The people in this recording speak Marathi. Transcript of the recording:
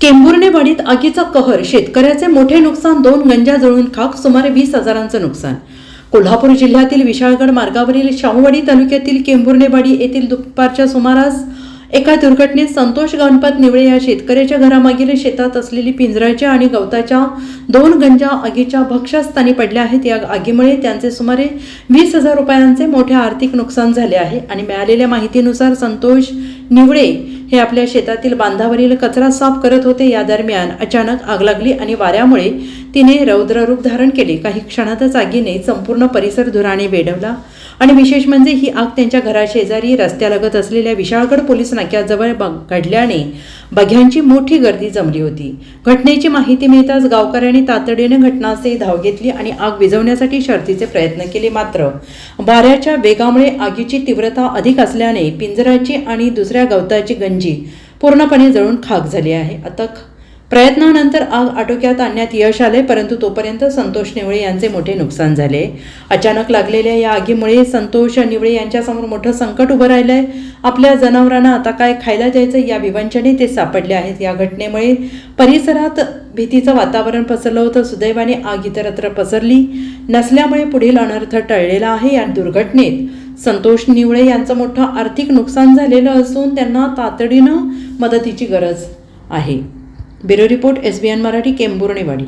केंभुर्णेवाडीत आगीचा कहर, शेतकऱ्याचे मोठे नुकसान, 2 गंजा जळून खाक, सुमारे 20,000चं नुकसान. कोल्हापूर जिल्ह्यातील विशाळगड मार्गावरील शाहूवाडी तालुक्यातील केंभुर्णेवाडी येथील दुपारच्या सुमारास एका दुर्घटनेत संतोष गणपत निवळे या शेतकऱ्याच्या घरामागील शेतात असलेली पिंजराच्या आणि गवताच्या 2 गंजा आगीच्या भक्ष्यस्थानी पडल्या आहेत. या आगीमुळे त्यांचे सुमारे 20,000 रुपयांचे मोठे आर्थिक नुकसान झाले आहे आणि मिळालेल्या माहितीनुसार संतोष निवळे हे आपल्या शेतातील बांधावरील कचरा साफ करत होते. या दरम्यान अचानक आग लागली आणि वाऱ्यामुळे तिने रौद्र रूप धारण केले. काही क्षणातच आगीने संपूर्ण परिसर धुराने वेढवला आणि विशेष म्हणजे ही आग त्यांच्या घराशेजारी रस्त्यालगत असलेल्या विशाळगड पोलीस नाक्याजवळ घडल्याने बघ्यांची मोठी गर्दी जमली होती. घटनेची माहिती मिळताच गावकऱ्यांनी तातडीने घटनास्थळी धाव घेतली आणि आग विझवण्यासाठी शर्थीचे प्रयत्न केले. मात्र वाऱ्याच्या वेगामुळे आगीची तीव्रता अधिक असल्याने पिंजराची आणि दुसऱ्या गवताची गंजी पूर्णपणे जळून खाक झाली आहे. अथक प्रयत्नानंतर आग आटोक्यात आणण्यात यश आले, परंतु तोपर्यंत संतोष निवळे यांचे मोठे नुकसान झाले. अचानक लागलेल्या या आगीमुळे संतोष निवळे यांच्यासमोर मोठं संकट उभं राहिलंय. आपल्या जनावरांना आता काय खायला द्यायचं या विवंचने ते सापडले आहेत. या घटनेमुळे परिसरात भीतीचं वातावरण पसरलं होतं. सुदैवाने आग इतरत्र पसरली नसल्यामुळे पुढील अनर्थ टळलेला आहे. या दुर्घटनेत संतोष निवळे यांचं मोठं आर्थिक नुकसान झालेलं असून त्यांना तातडीनं मदतीची गरज आहे. Bureau report, SBN Marathi, केंभुर्णेवाडी.